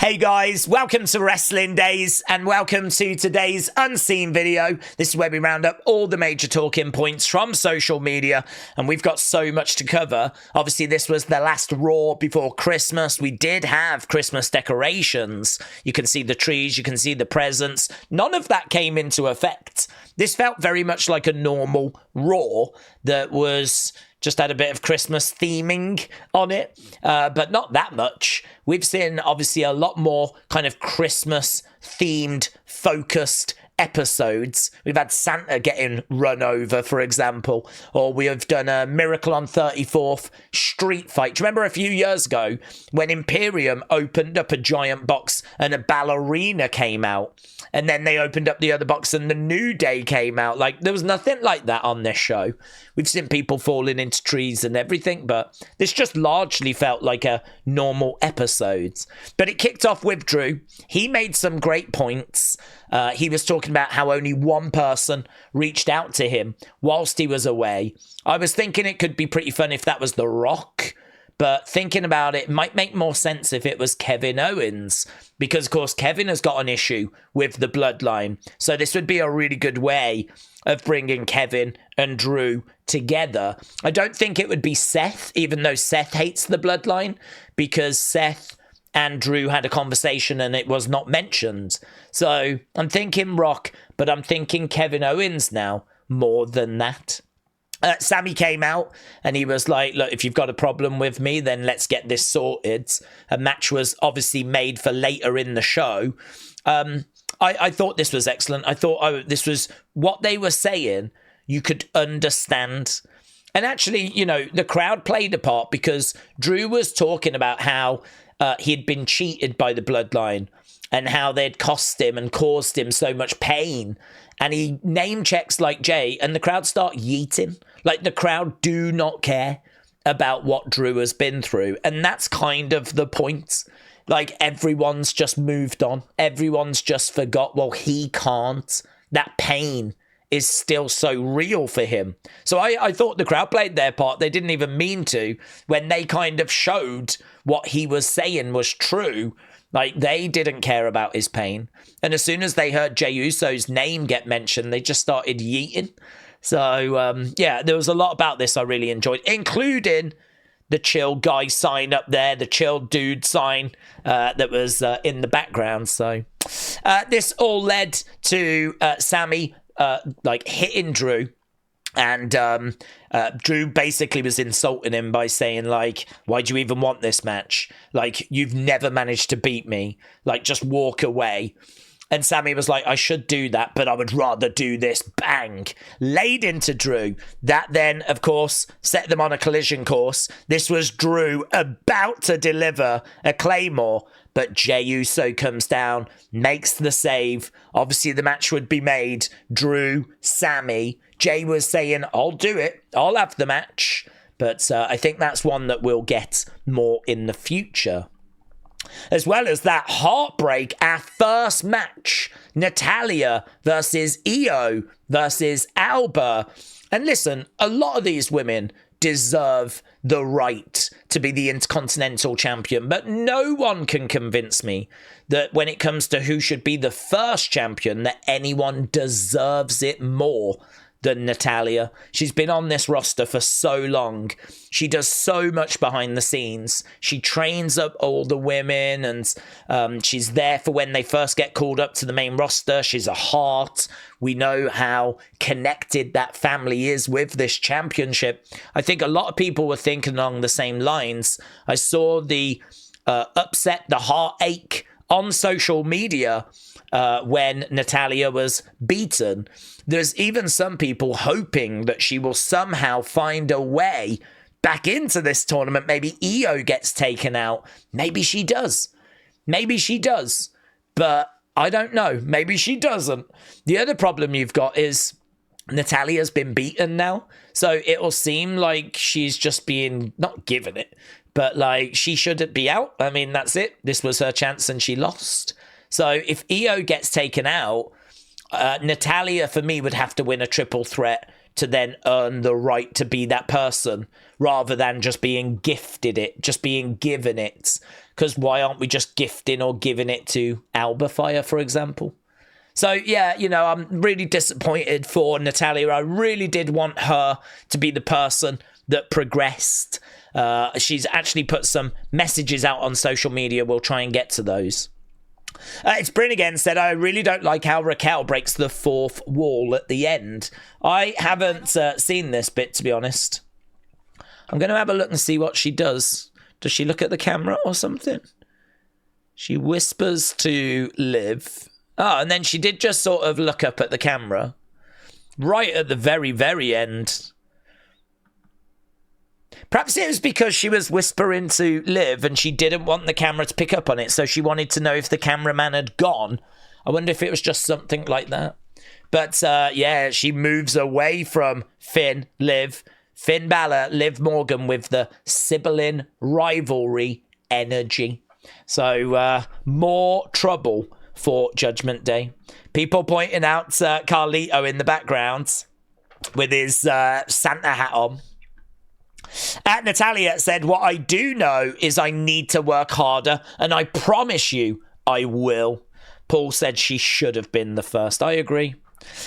Hey guys, welcome to Wrestling Days and welcome to today's unseen video. This is where we round up all the major talking points from social media and we've got so much to cover. Obviously this was the last Raw before Christmas. We did have Christmas decorations. You can see the trees, you can see the presents. None of that came into effect. This felt very much like a normal Raw that was just had a bit of Christmas theming on it, but not that much. We've seen, obviously, a lot more kind of Christmas-themed, focused episodes. We've had Santa getting run over, for example, or we have done a Miracle on 34th street fight. Do you remember a few years ago when Imperium opened up a giant box and a ballerina came out? And then they opened up the other box and the New Day came out. Like, there was nothing like that on this show. We've seen people falling into trees and everything, but this just largely felt like a normal episode. But it kicked off with Drew. He made some great points. He was talking about how only one person reached out to him whilst he was away. I was thinking it could be pretty fun if that was The Rock. But thinking about it, might make more sense if it was Kevin Owens. Because, of course, Kevin has got an issue with the Bloodline. So this would be a really good way of bringing Kevin and Drew together. I don't think it would be Seth, even though Seth hates the Bloodline. Because Seth and Drew had a conversation and it was not mentioned. So I'm thinking Rock, but I'm thinking Kevin Owens now more than that. Sami came out and he was like, look, if you've got a problem with me, then let's get this sorted. A match was obviously made for later in the show. I thought this was excellent. I thought this was what they were saying. You could understand. And actually, you know, the crowd played a part because Drew was talking about how he'd been cheated by the Bloodline and how they'd cost him and caused him so much pain. And he name checks like Jey, and the crowd start yeeting. Like, the crowd do not care about what Drew has been through. And that's kind of the point. Like, everyone's just moved on. Everyone's just forgot. Well, he can't. That pain is still so real for him. So I thought the crowd played their part. They didn't even mean to. When they kind of showed what he was saying was true, like, they didn't care about his pain. And as soon as they heard Jey Uso's name get mentioned, they just started yeeting. So, yeah, there was a lot about this I really enjoyed, including the chill guy sign up there, the chill dude sign that was in the background. So this all led to Sami hitting Drew. And Drew basically was insulting him by saying, like, why do you even want this match? Like, you've never managed to beat me. Like, just walk away. And Sami was like, I should do that, but I would rather do this. Bang. Laid into Drew. That then, of course, set them on a collision course. This was Drew about to deliver a Claymore, but Jey Uso comes down, makes the save. Obviously, the match would be made. Drew, Sami. Jey was saying, I'll do it. I'll have the match. But I think that's one that we'll get more in the future. As well as that heartbreak, our first match, Natalya versus Iyo versus Alba. And listen, a lot of these women deserve the right to be the Intercontinental Champion, but no one can convince me that when it comes to who should be the first champion, that anyone deserves it more than Natalya. She's been on this roster for so long. She does so much behind the scenes. She trains up all the women and she's there for when they first get called up to the main roster. She's a heart. We know how connected that family is with this championship. I think a lot of people were thinking along the same lines. I saw the upset, the heartache on social media when Natalya was beaten. There's even some people hoping that she will somehow find a way back into this tournament. Maybe Iyo gets taken out. Maybe she does. Maybe she does. But I don't know. Maybe she doesn't. The other problem you've got is Natalya's been beaten now. So it'll seem like she's just being, not given it, but like she shouldn't be out. I mean, that's it. This was her chance and she lost. So if Iyo gets taken out, Natalya, for me, would have to win a triple threat to then earn the right to be that person, rather than just being gifted it, just being given it. Because why aren't we just gifting or giving it to Alba Fyre, for example? So, yeah, you know, I'm really disappointed for Natalya. I really did want her to be the person that progressed. She's actually put some messages out on social media. We'll try and get to those. It's Bryn again, said, I really don't like how Raquel breaks the fourth wall at the end. I haven't seen this bit, to be honest. I'm going to have a look and see what she does. Does she look at the camera or something? She whispers to Liv. Oh, and then she did just sort of look up at the camera. Right at the very, very end. Perhaps it was because she was whispering to Liv and she didn't want the camera to pick up on it, so she wanted to know if the cameraman had gone. I wonder if it was just something like that. But, yeah, she moves away from Finn Balor, Liv Morgan with the sibling rivalry energy. So, more trouble for Judgment Day. People pointing out Carlito in the background with his Santa hat on. Natalya said, what I do know is I need to work harder, and I promise you I will. Paul said she should have been the first. I agree.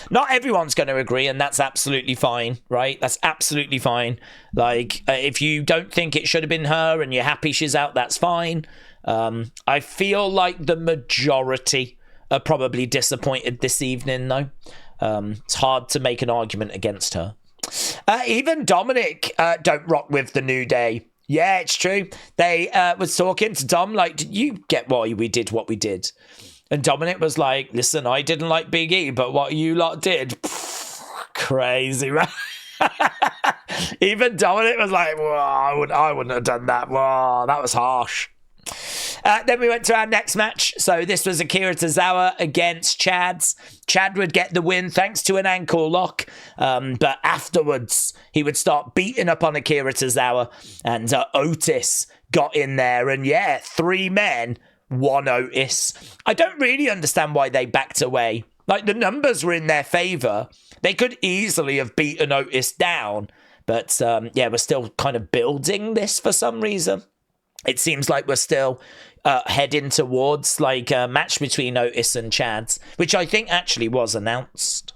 Not everyone's going to agree, and that's absolutely fine, right? That's absolutely fine. Like, if you don't think it should have been her and you're happy she's out, that's fine. I feel like the majority are probably disappointed this evening, though. It's hard to make an argument against her. Even Dominik don't rock with the New Day. Yeah, it's true. They was talking to Dom like, did you get why we did what we did? And Dominik was like, listen, I didn't like Big E, but what you lot did, crazy, right? Even Dominik was like, whoa, I wouldn't have done that. Whoa, that was harsh. Then we went to our next match. So this was Akira Tozawa against Chad. Chad would get the win thanks to an ankle lock. But afterwards, he would start beating up on Akira Tozawa. And Otis got in there. And yeah, 3 men, 1 Otis. I don't really understand why they backed away. Like, the numbers were in their favour. They could easily have beaten Otis down. But yeah, we're still kind of building this for some reason. It seems like we're still heading towards like a match between Otis and Chad, which I think actually was announced.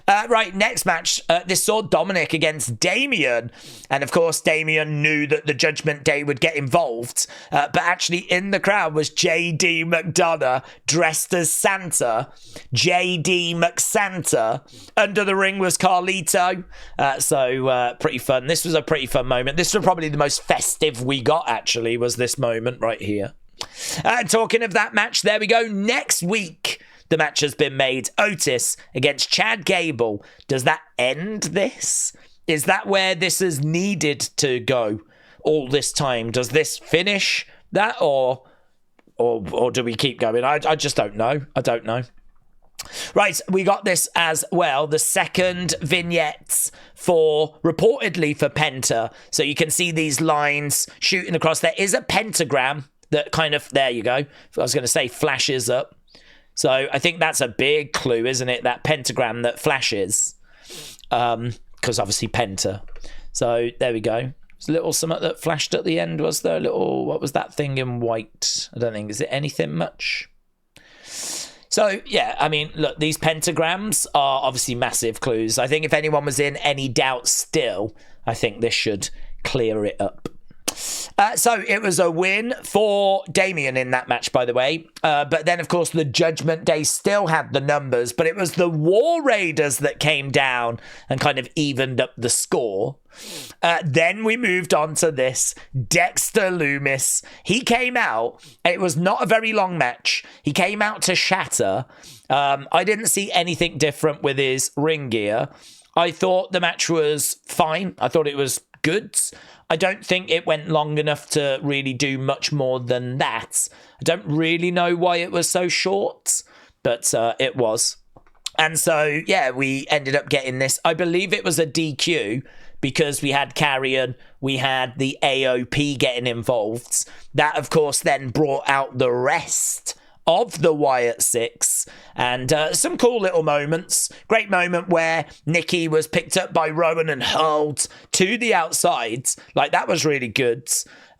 Right, next match. This saw Dominik against Damian. And of course, Damian knew that the Judgment Day would get involved. But actually in the crowd was JD McDonagh dressed as Santa. JD McSanta. Under the ring was Carlito. So pretty fun. This was a pretty fun moment. This was probably the most festive we got, actually, was this moment right here. Talking of that match, there we go. Next week, the match has been made. Otis against Chad Gable. Does that end this? Is that where this is needed to go all this time? Does this finish that, or do we keep going? I just don't know. I don't know. Right, we got this as well. The second vignettes reportedly for Penta. So you can see these lines shooting across. There is a pentagram that kind of, there you go. I was going to say flashes up. So I think that's a big clue, isn't it? That pentagram that flashes. Because obviously Penta. So there we go. There's a little something that flashed at the end, was there? A little, what was that thing in white? I don't think, is it anything much? So, yeah, I mean, look, these pentagrams are obviously massive clues. I think if anyone was in any doubt still, I think this should clear it up. So it was a win for Damian in that match, by the way. But then, of course, the Judgment Day still had the numbers, but it was the War Raiders that came down and kind of evened up the score. Then we moved on to this. Dexter Lumis. He came out. It was not a very long match. He came out to shatter. I didn't see anything different with his ring gear. I thought the match was fine. I thought it was good. I don't think it went long enough to really do much more than that. I don't really know why it was so short, but it was. And so, yeah, we ended up getting this. I believe it was a DQ because we had Karrion, we had the AOP getting involved. That, of course, then brought out the rest of the Wyatt Sicks, and some cool little moments. Great moment where Nikki was picked up by Rowan and hurled to the outside. Like, that was really good.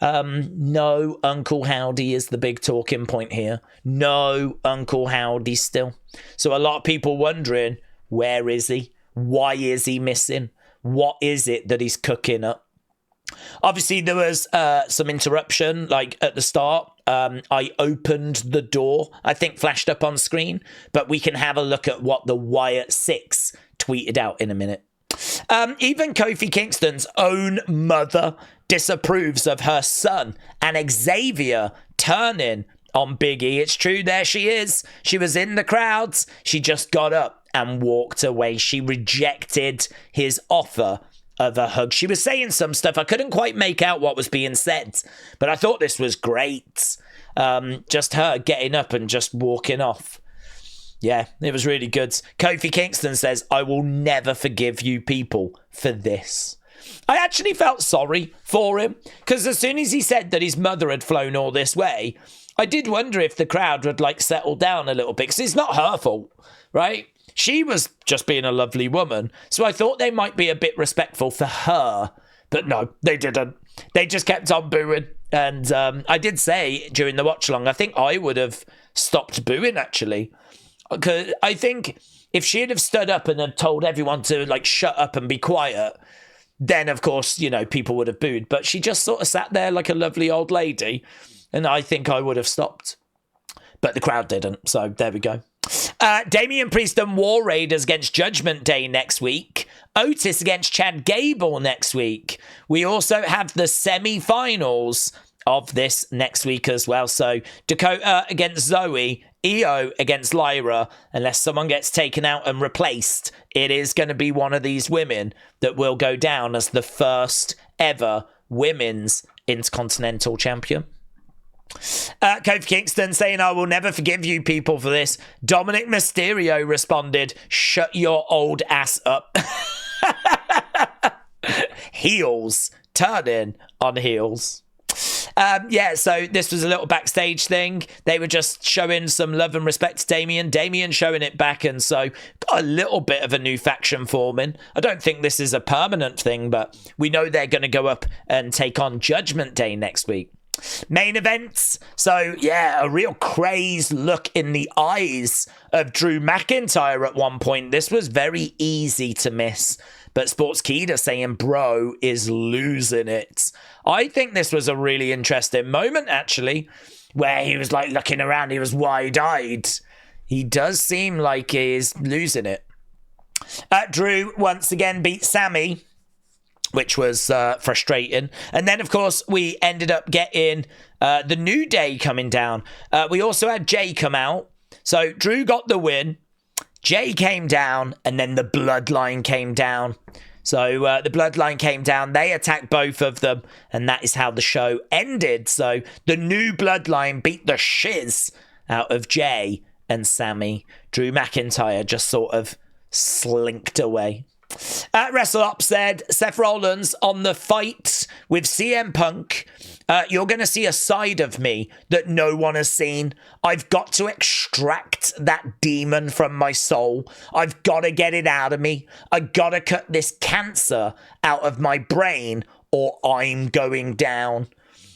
No Uncle Howdy is the big talking point here. No Uncle Howdy still. So a lot of people wondering, where is he? Why is he missing? What is it that he's cooking up? Obviously, there was some interruption, like at the start. I opened the door, I think flashed up on screen, but we can have a look at what the Wyatt Sicks tweeted out in a minute. Even Kofi Kingston's own mother disapproves of her son and Xavier turning on Big E. It's true, there she is. She was in the crowds. She just got up and walked away. She rejected his offer of a hug. She was saying some stuff. I couldn't quite make out what was being said, but I thought this was great. Just her getting up and just walking off. Yeah, it was really good. Kofi Kingston says, I will never forgive you people for this. I actually felt sorry for him, because as soon as he said that his mother had flown all this way, I did wonder if the crowd would like settle down a little bit, because it's not her fault, right? She was just being a lovely woman. So I thought they might be a bit respectful for her. But no, they didn't. They just kept on booing. And I did say during the watch along, I think I would have stopped booing, actually. Because I think if she'd have stood up and had told everyone to like shut up and be quiet, then of course, you know, people would have booed. But she just sort of sat there like a lovely old lady. And I think I would have stopped. But the crowd didn't. So there we go. Damian Priest and War Raiders against Judgment Day next week. Otis against Chad Gable next week. We also have the semi-finals of this next week as well. So Dakota against Zoe, Iyo against Lyra. Unless someone gets taken out and replaced, it is going to be one of these women that will go down as the first ever women's Intercontinental Champion. Kofi Kingston saying, I will never forgive you people for this. Dominik Mysterio responded, shut your old ass up. Heels turning on heels. Yeah, so this was a little backstage thing. They were just showing some love and respect to Damian. Damian showing it back, and so got a little bit of a new faction forming. I don't think this is a permanent thing, but we know they're going to go up and take on Judgment Day next week. Main events. So, yeah, a real crazed look in the eyes of Drew McIntyre at one point. This was very easy to miss. But Sportskeeda saying bro is losing it. I think this was a really interesting moment, actually, where he was like looking around. He was wide-eyed. He does seem like he is losing it. Drew once again beat Sami, which was frustrating. And then, of course, we ended up getting the New Day coming down. We also had Jey come out. So Drew got the win. Jey came down, and then the Bloodline came down. So the Bloodline came down. They attacked both of them, and that is how the show ended. So the new Bloodline beat the shiz out of Jey and Sami. Drew McIntyre just sort of slinked away. WrestleUp said, Seth Rollins on the fight with CM Punk. You're going to see a side of me that no one has seen. I've got to extract that demon from my soul. I've got to get it out of me. I got to cut this cancer out of my brain or I'm going down.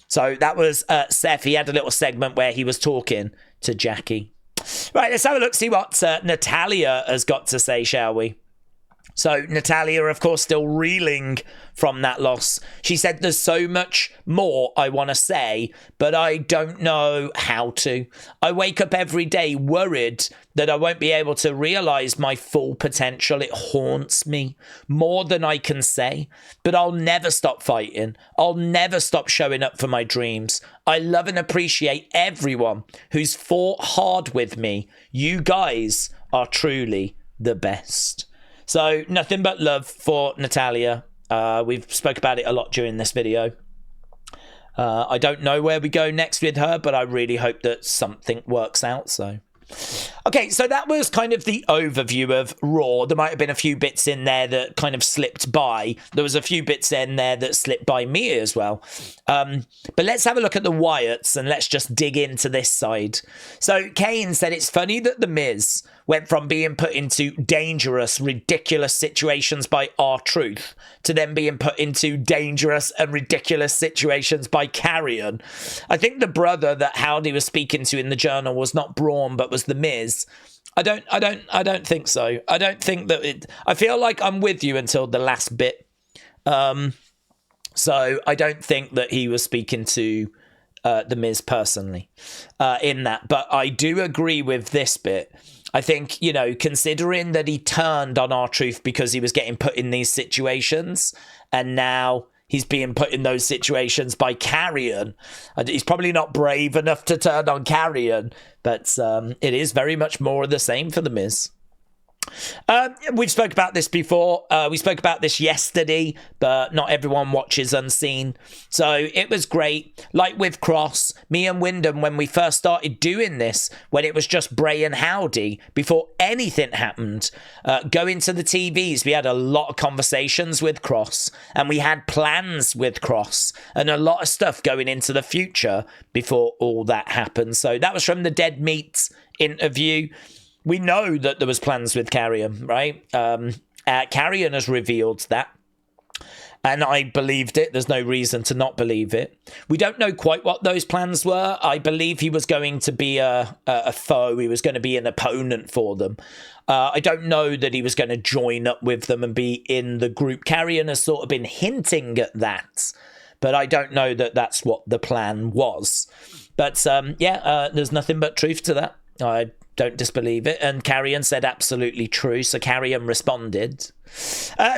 So that was Seth. He had a little segment where he was talking to Jackie. Right, let's have a look, see what Natalya has got to say, shall we? So Natalya, of course, still reeling from that loss. She said, there's so much more I want to say, but I don't know how to. I wake up every day worried that I won't be able to realize my full potential. It haunts me more than I can say, but I'll never stop fighting. I'll never stop showing up for my dreams. I love and appreciate everyone who's fought hard with me. You guys are truly the best. So nothing but love for Natalya. We've spoke about it a lot during this video. I don't know where we go next with her, but I really hope that something works out. So Okay, so that was kind of the overview of Raw. There might have been a few bits in there that kind of slipped by. There was a few bits in there that slipped by me as well. But let's have a look at the Wyatts and let's just dig into this side. So Kane said it's funny that The Miz went from being put into dangerous, ridiculous situations by R-Truth to then being put into dangerous and ridiculous situations by Karrion. I think the brother that Howdy was speaking to in the journal was not Braun, but was The Miz. I don't think so. I don't think that it. I feel like I'm with you until the last bit. So I don't think that he was speaking to The Miz personally in that. But I do agree with this bit. I think, you know, considering that he turned on R-Truth because he was getting put in these situations, and now he's being put in those situations by Karrion. He's probably not brave enough to turn on Karrion, but it is very much more of the same for The Miz. We've spoke about this before. We spoke about this yesterday, but not everyone watches Unseen. So it was great. Like with Kross, me and Wyndham, when we first started doing this, when it was just Bray and Howdy, before anything happened, going to the TVs, we had a lot of conversations with Kross, and we had plans with Kross, and a lot of stuff going into the future before all that happened. So that was from the Dead Meat interview. We know that there was plans with Karrion, right? Karrion has revealed that. And I believed it. There's no reason to not believe it. We don't know quite what those plans were. I believe he was going to be a foe. He was going to be an opponent for them. I don't know that he was going to join up with them and be in the group. Karrion has sort of been hinting at that. But I don't know that that's what the plan was. But there's nothing but truth to that. I don't disbelieve it. And Karrion said absolutely true. So Karrion responded.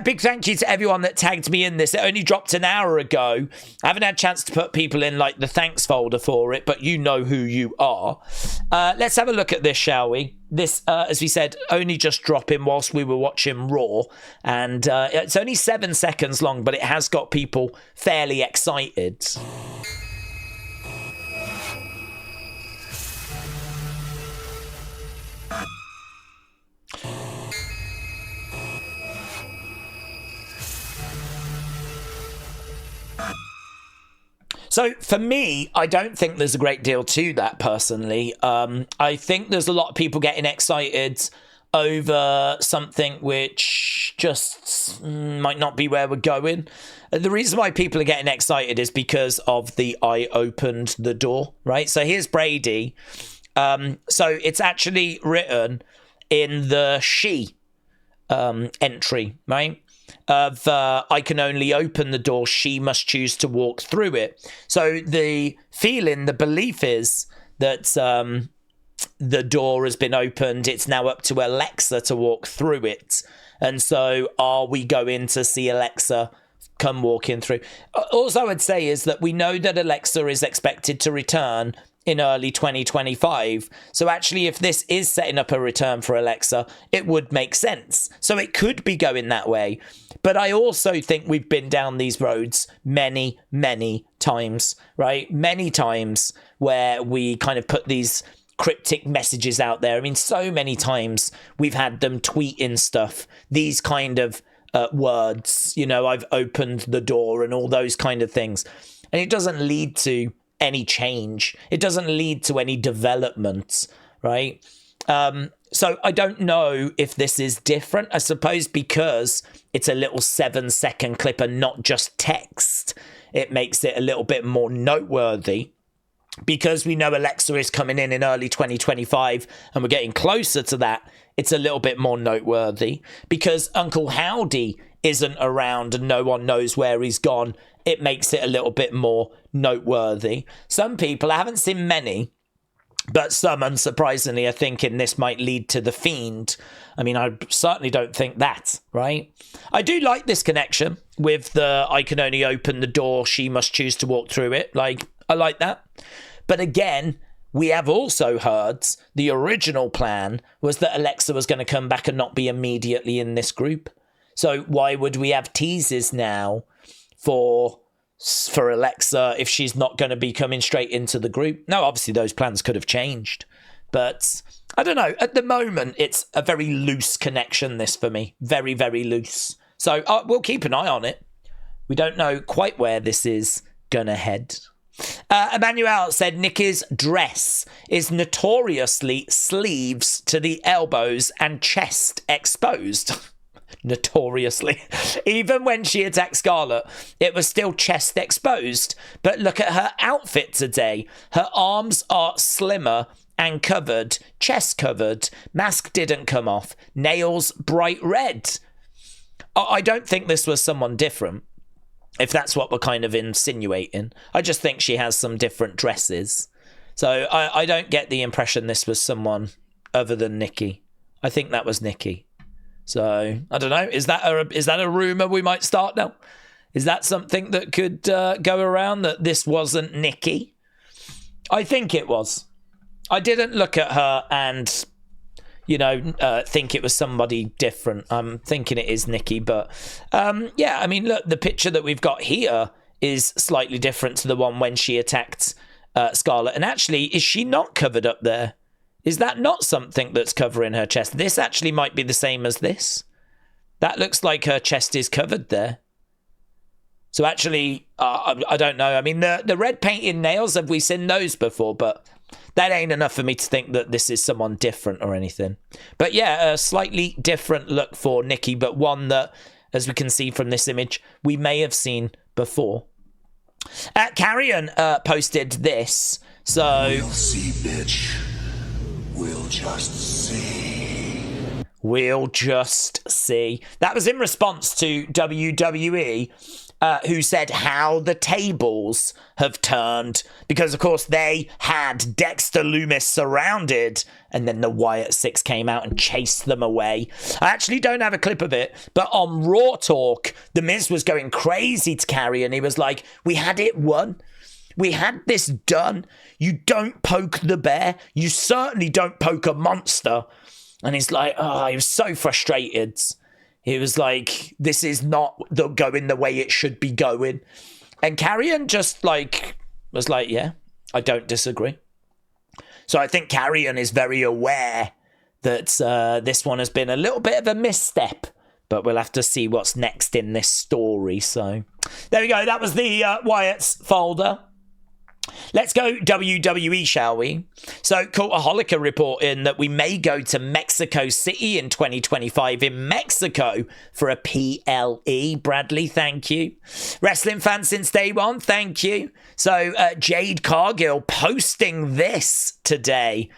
Big thank you to everyone that tagged me in this. It only dropped an hour ago. I haven't had a chance to put people in like the thanks folder for it, but you know who you are. Let's have a look at this, shall we? This, as we said, only just dropping whilst we were watching Raw. And it's only 7 seconds long, but it has got people fairly excited. So for me, I don't think there's a great deal to that personally. I think there's a lot of people getting excited over something which just might not be where we're going. The reason why people are getting excited is because of the I opened the door, right? So here's Brady. So it's actually written in the she entry, right? Of I can only open the door, she must choose to walk through it. So the feeling, the belief is that the door has been opened. It's now up to Alexa to walk through it. And so are we going to see Alexa come walking through? All I would say is that we know that Alexa is expected to return in early 2025. So actually, if this is setting up a return for Alexa, it would make sense. So it could be going that way. But I also think we've been down these roads many, many times, right? Many times where we kind of put these cryptic messages out there. I mean, so many times we've had them tweeting stuff, these kind of words, you know, I've opened the door and all those kind of things. And it doesn't lead to any change. It doesn't lead to any development, right? So I don't know if this is different. I suppose because it's a little 7-second clip and not just text, it makes it a little bit more noteworthy. Because we know Alexa is coming in early 2025 and we're getting closer to that, it's a little bit more noteworthy. Because Uncle Howdy isn't around and no one knows where he's gone, it makes it a little bit more noteworthy. Some people, I haven't seen many, but some, unsurprisingly, are thinking this might lead to The Fiend. I mean, I certainly don't think that, right? I do like this connection with the I can only open the door, she must choose to walk through it. Like, I like that. But again, we have also heard the original plan was that Alexa was going to come back and not be immediately in this group. So why would we have teases now for Alexa if she's not going to be coming straight into the group? No, obviously those plans could have changed. But I don't know. At the moment, it's a very loose connection, this, for me. Very, very loose. So we'll keep an eye on it. We don't know quite where this is going to head. Emmanuel said Nikki's dress is notoriously sleeves to the elbows and chest exposed. Notoriously. Even when she attacked Scarlett, it was still chest exposed. But look at her outfit today. Her arms are slimmer and covered, chest covered, mask didn't come off, nails bright red. I don't think this was someone different, if that's what we're kind of insinuating. I just think she has some different dresses. So I don't get the impression this was someone other than Nikki. I think that was Nikki. So, I don't know. Is that a rumour we might start now? Is that something that could go around, that this wasn't Nikki? I think it was. I didn't look at her and, think it was somebody different. I'm thinking it is Nikki, but yeah, I mean, look, the picture that we've got here is slightly different to the one when she attacked Scarlett. And actually, is she not covered up there? Is that not something that's covering her chest? This actually might be the same as this. That looks like her chest is covered there. So actually, I don't know. I mean, the red painted nails, have we seen those before? But that ain't enough for me to think that this is someone different or anything. But yeah, a slightly different look for Nikki, but one that, as we can see from this image, we may have seen before. Karrion posted this. So we'll see, bitch. We'll just see. We'll just see. That was in response to WWE, who said how the tables have turned. Because, of course, they had Dexter Lumis surrounded, and then the Wyatt Sicks came out and chased them away. I actually don't have a clip of it, but on Raw Talk, The Miz was going crazy to Karrion. He was like, we had it won. We had this done. You don't poke the bear. You certainly don't poke a monster. And he's like, he was so frustrated. He was like, this is not going the way it should be going. And Karrion just was like, yeah, I don't disagree. So I think Karrion is very aware that this one has been a little bit of a misstep. But we'll have to see what's next in this story. So there we go. That was the Wyatt's folder. Let's go WWE, shall we? So, Cultaholic reporting that we may go to Mexico City in 2025 in Mexico for a PLE. Bradley, thank you. Wrestling fans since day one, thank you. So, Jade Cargill posting this today.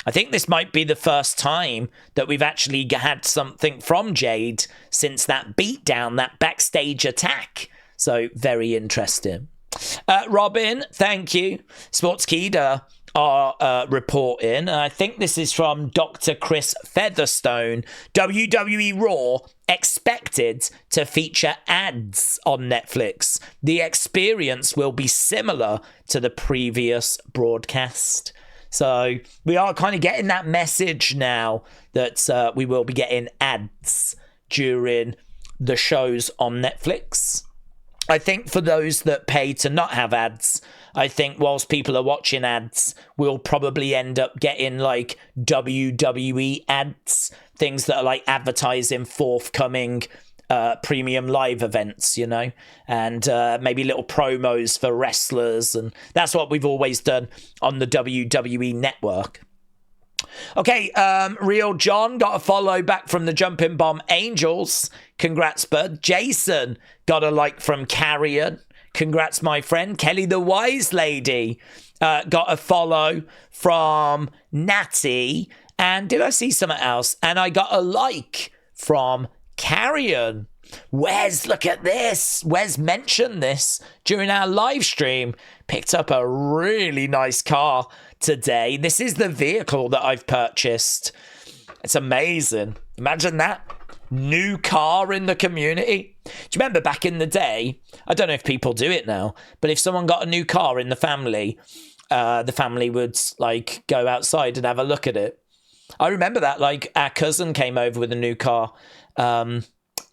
I think this might be the first time that we've actually had something from Jade since that beatdown, that backstage attack. So, very interesting. Robin, thank you. Sportskeeda are reporting. I think this is from Dr. Chris Featherstone. WWE RAW expected to feature ads on Netflix. The experience will be similar to the previous broadcast. So we are kind of getting that message now that we will be getting ads during the shows on Netflix. I think for those that pay to not have ads, I think whilst people are watching ads, we'll probably end up getting like WWE ads, things that are like advertising forthcoming premium live events, and maybe little promos for wrestlers. And that's what we've always done on the WWE network. Okay, Real John got a follow back from the Jumping Bomb Angels. Congrats, bud. Jason got a like from Karrion. Congrats, my friend. Kelly the Wise Lady got a follow from Natty. And did I see something else? And I got a like from Karrion. Wes, look at this. Wes mentioned this during our live stream. Picked up a really nice car today. This is the vehicle that I've purchased. It's amazing. Imagine that. New car in the community. Do you remember back in the day? I don't know if people do it now, but if someone got a new car in the family would like go outside and have a look at it. I remember that, like our cousin came over with a new car,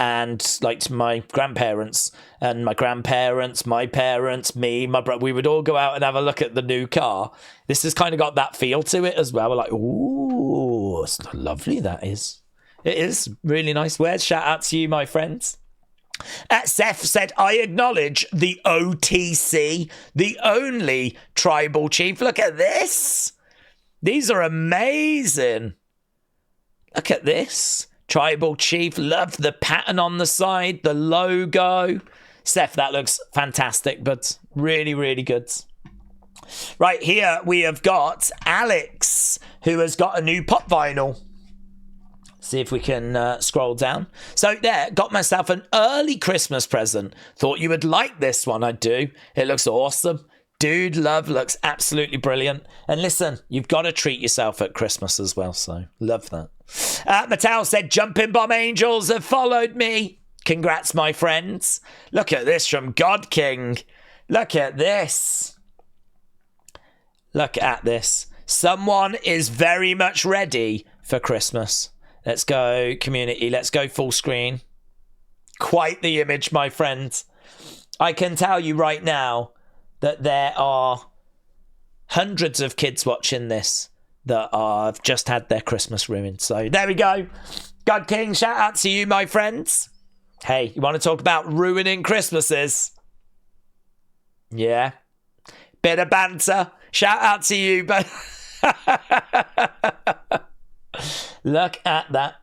and like to my grandparents, and my grandparents, my parents, me, my brother, we would all go out and have a look at the new car. This has kind of got that feel to it as well. We're like, ooh. it's lovely, that is. It is really nice wear. Shout out to you, my friends. Seth said, I acknowledge the OTC, the only tribal chief. Look at this. These are amazing. Look at this. Tribal chief. Love the pattern on the side, the logo. Seth, that looks fantastic, but really, really good. Right, here we have got Alex, who has got a new pop vinyl. See if we can scroll down. So there, got myself an early Christmas present. Thought you would like this one, I do. It looks awesome. Dude Love looks absolutely brilliant. And listen, you've got to treat yourself at Christmas as well, so love that. Mattel said, Jumping Bomb Angels have followed me. Congrats, my friends. Look at this from God King. Look at this. Look at this. Someone is very much ready for Christmas. Let's go, community. Let's go full screen. Quite the image, my friends. I can tell you right now that there are hundreds of kids watching this that have just had their Christmas ruined. So there we go. God King, shout out to you, my friends. Hey, you want to talk about ruining Christmases? Yeah. Bit of banter. Shout out to you, but look at that.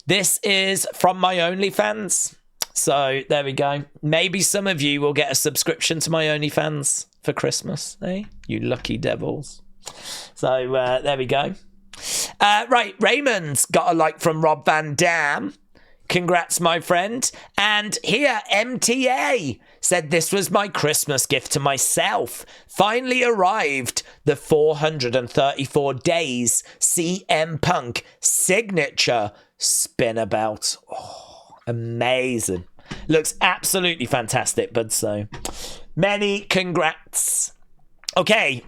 This is from my OnlyFans. So there we go. Maybe some of you will get a subscription to my OnlyFans for Christmas. Eh? You lucky devils. So there we go. Right, Raymond's got a like from Rob Van Dam. Congrats, my friend. And here, MTA said this was my Christmas gift to myself. Finally arrived the 434 days CM Punk signature spinabout. Oh, amazing. Looks absolutely fantastic, bud. So many congrats. Okay,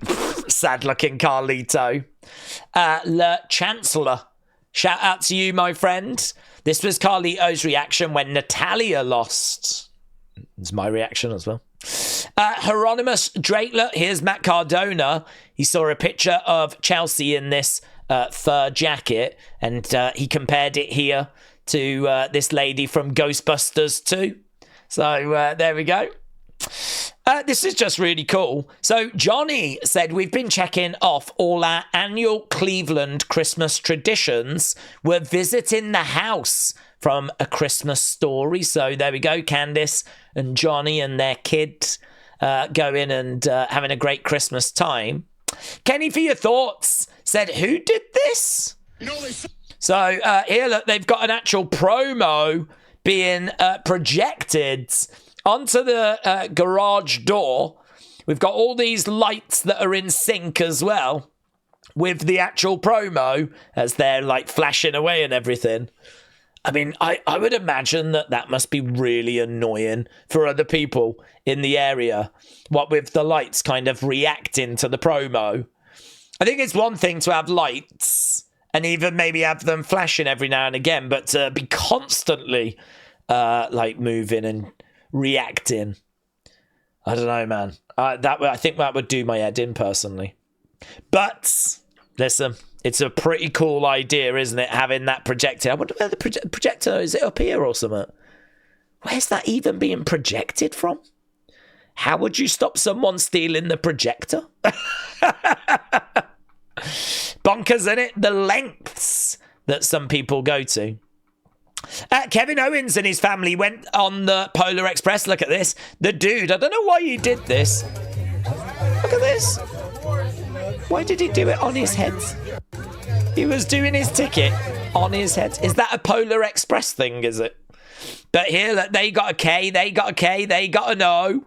sad looking Carlito. Le Chancellor. Shout out to you, my friend. This was Carlito's reaction when Natalya lost. It's my reaction as well. Hieronymus Drakeler. Here's Matt Cardona. He saw a picture of Chelsea in this fur jacket, and he compared it here to this lady from Ghostbusters 2. So there we go. This is just really cool. So Johnny said, we've been checking off all our annual Cleveland Christmas traditions. We're visiting the house from A Christmas Story. So there we go. Candice and Johnny and their kid going and having a great Christmas time. Kenny, for your thoughts, said, who did this? So here, look, they've got an actual promo being projected onto the garage door. We've got all these lights that are in sync as well with the actual promo as they're like flashing away and everything. I mean, I would imagine that must be really annoying for other people in the area, what with the lights kind of reacting to the promo. I think it's one thing to have lights and even maybe have them flashing every now and again, but to be constantly like moving and reacting, I don't know, man. I think that would do my head in personally. But listen, it's a pretty cool idea, isn't it? Having that projector. I wonder where the projector is. It up here or something? Where's that even being projected from? How would you stop someone stealing the projector? Bonkers, isn't it? The lengths that some people go to. Kevin Owens and his family went on the Polar Express. Look at this. The dude, I don't know why he did this. Look at this. Why did he do it on his head? He was doing his ticket on his head. Is that a Polar Express thing, is it? But here, look, they got a K, they got a K, they got an O.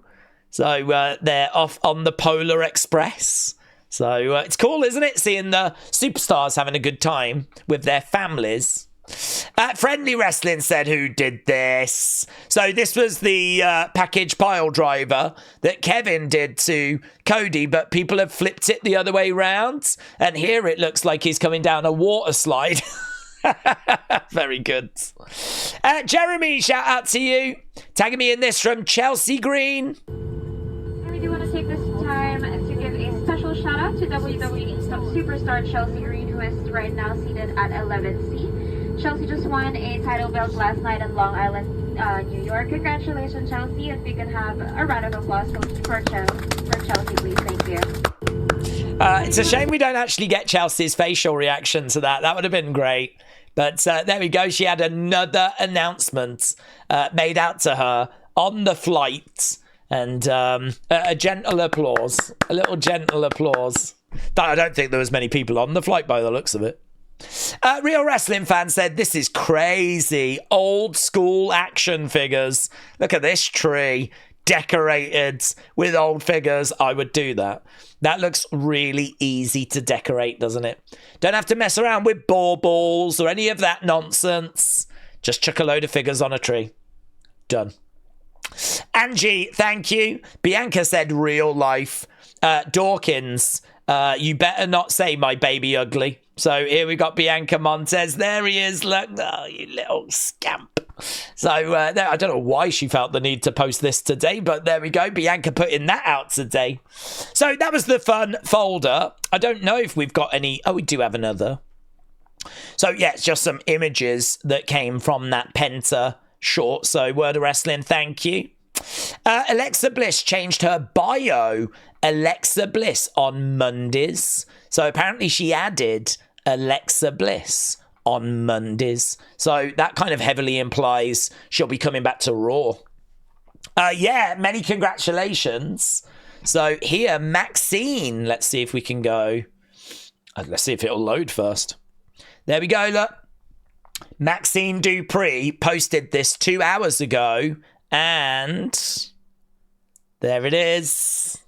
So they're off on the Polar Express. So it's cool, isn't it? Seeing the superstars having a good time with their families. Friendly Wrestling said, who did this? So this was the package pile driver that Kevin did to Cody, but people have flipped it the other way round. And here it looks like he's coming down a water slide. Very good. Jeremy, shout out to you. Tagging me in this from Chelsea Green. And we do want to take this time to give a special shout out to WWE superstar Chelsea Green, who is right now seated at 11th seat. Chelsea just won a title belt last night in Long Island, New York. Congratulations, Chelsea. If we can have a round of applause for Chelsea, please. Thank you. It's a shame we don't actually get Chelsea's facial reaction to that. That would have been great. But there we go. She had another announcement made out to her on the flight. And a gentle applause. A little gentle applause. I don't think there was many people on the flight by the looks of it. Real Wrestling Fan said, this is crazy. Old school action figures. Look at this tree. Decorated with old figures. I would do that. That looks really easy to decorate, doesn't it? Don't have to mess around with baubles or any of that nonsense. Just chuck a load of figures on a tree. Done. Angie, thank you. Bianca said real life. Dawkins, you better not say my baby ugly. So here we got Bianca Montez. There he is. Look, oh, you little scamp. So I don't know why she felt the need to post this today, but there we go. Bianca putting that out today. So that was the fun folder. I don't know if we've got any. Oh, we do have another. So yeah, it's just some images that came from that Penta short. So Word of Wrestling, thank you. Alexa Bliss changed her bio. Alexa Bliss on Mondays. So apparently she added Alexa Bliss on Mondays. So that kind of heavily implies she'll be coming back to Raw. Yeah, many congratulations. So here, Maxxine. Let's see if we can go. Let's see if it'll load first. There we go, look. Maxxine Dupri posted this 2 hours ago. And there it is.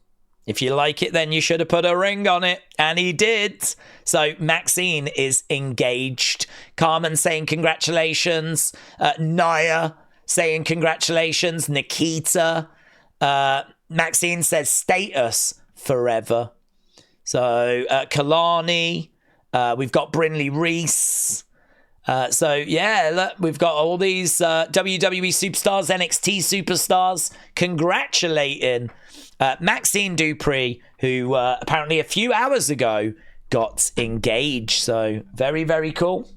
If you like it, then you should have put a ring on it. And he did. So Maxxine is engaged. Carmen saying congratulations. Naya saying congratulations. Nikita. Maxxine says status forever. So Kalani. We've got Brinley Reese. So yeah, look, we've got all these WWE superstars, NXT superstars congratulating Maxxine Dupri, who apparently a few hours ago got engaged. So very, very cool.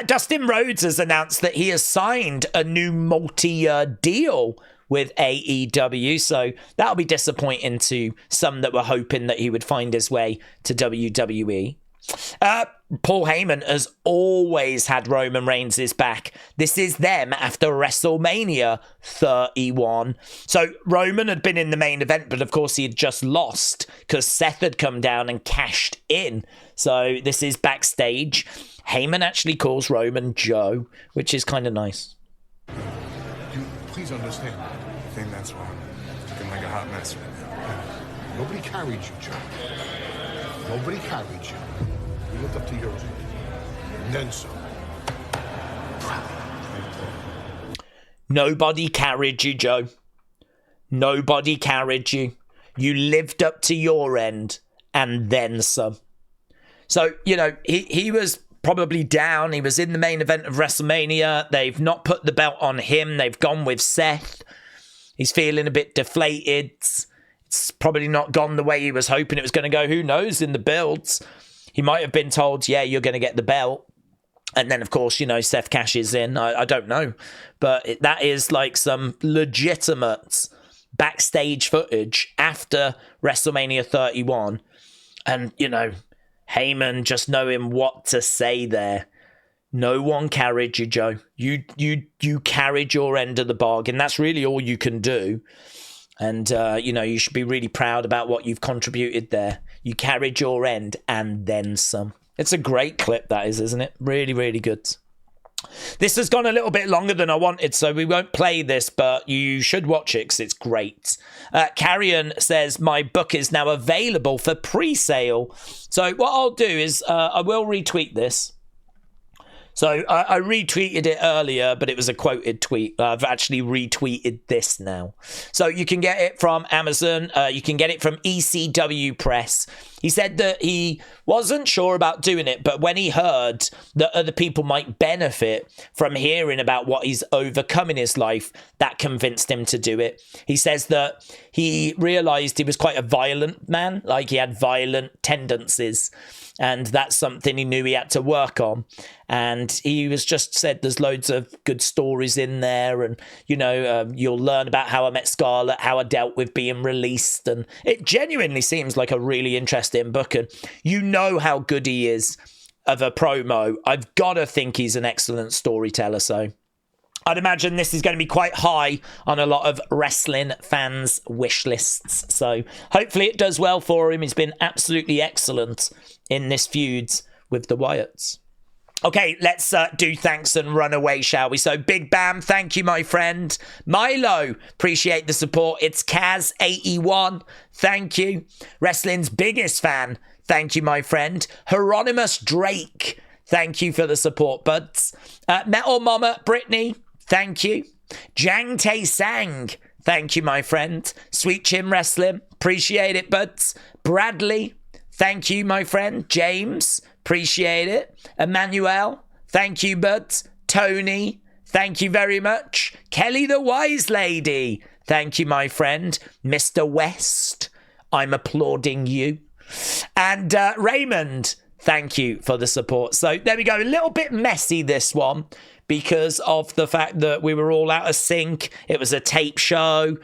Dustin Rhodes has announced that he has signed a new multi-year deal with AEW. So that'll be disappointing to some that were hoping that he would find his way to WWE. Paul Heyman has always had Roman Reigns' back. This is them after WrestleMania 31. So Roman had been in the main event, but of course he had just lost because Seth had come down and cashed in. So this is backstage. Heyman actually calls Roman Joe, which is kind of nice. Please understand. I think that's wrong. It's looking like a hot mess right now. Nobody carried you, Joe. Nobody carried you. We looked up to yours. And then some. Nobody carried you, Joe. Nobody carried you. You lived up to your end and then some. So, you know, he was probably down. He was in the main event of WrestleMania. They've not put the belt on him. They've gone with Seth. He's feeling a bit deflated. It's probably not gone the way he was hoping it was going to go. Who knows in the builds? He might have been told, yeah, you're going to get the belt. And then, of course, you know, Seth cashes in. I don't know. But that is like some legitimate backstage footage after WrestleMania 31. And, you know, Heyman just knowing what to say there. No one carried you, Joe. You carried your end of the bargain. That's really all you can do. And, you know, you should be really proud about what you've contributed there. You carried your end and then some. It's a great clip, that is, isn't it? Really, really good. This has gone a little bit longer than I wanted, so we won't play this, but you should watch it because it's great. Karrion says, my book is now available for pre-sale. So what I'll do is I will retweet this. So I retweeted it earlier, but it was a quoted tweet. I've actually retweeted this now. So you can get it from Amazon. You can get it from ECW Press. He said that he wasn't sure about doing it, but when he heard that other people might benefit from hearing about what he's overcome in his life, that convinced him to do it. He says that he realized he was quite a violent man, like he had violent tendencies. And that's something he knew he had to work on. And he was just said there's loads of good stories in there. And, you know, you'll learn about how I met Scarlett, how I dealt with being released. And it genuinely seems like a really interesting book. And you know how good he is of a promo. I've got to think he's an excellent storyteller. So I'd imagine this is going to be quite high on a lot of wrestling fans' wish lists. So hopefully it does well for him. He's been absolutely excellent in this feud with the Wyatts. Okay, let's do thanks and run away, shall we? So Big Bam, thank you, my friend. Milo, appreciate the support. It's Kaz81, thank you. Wrestling's biggest fan, thank you, my friend. Hieronymus Drake, thank you for the support, buds. Metal Mama, Brittany, thank you. Jang Tae Sang, thank you, my friend. Sweet Chin Wrestling, appreciate it, buds. Bradley, thank you, my friend. James, appreciate it. Emmanuel, thank you, buds. Tony, thank you very much. Kelly the Wise Lady, thank you, my friend. Mr. West, I'm applauding you. And Raymond, thank you for the support. So there we go. A little bit messy, this one, because of the fact that we were all out of sync. It was a tape show.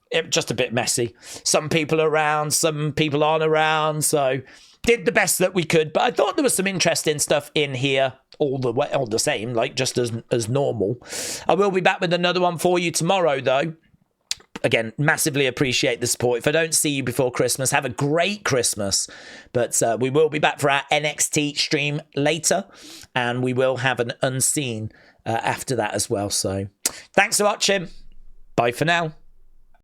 It just a bit messy. Some people are around, some people aren't around. So did the best that we could. But I thought there was some interesting stuff in here all the same, like just as normal. I will be back with another one for you tomorrow, though. Again, massively appreciate the support. If I don't see you before Christmas, have a great Christmas. But we will be back for our NXT stream later. And we will have an unseen after that as well. So thanks for watching. Bye for now.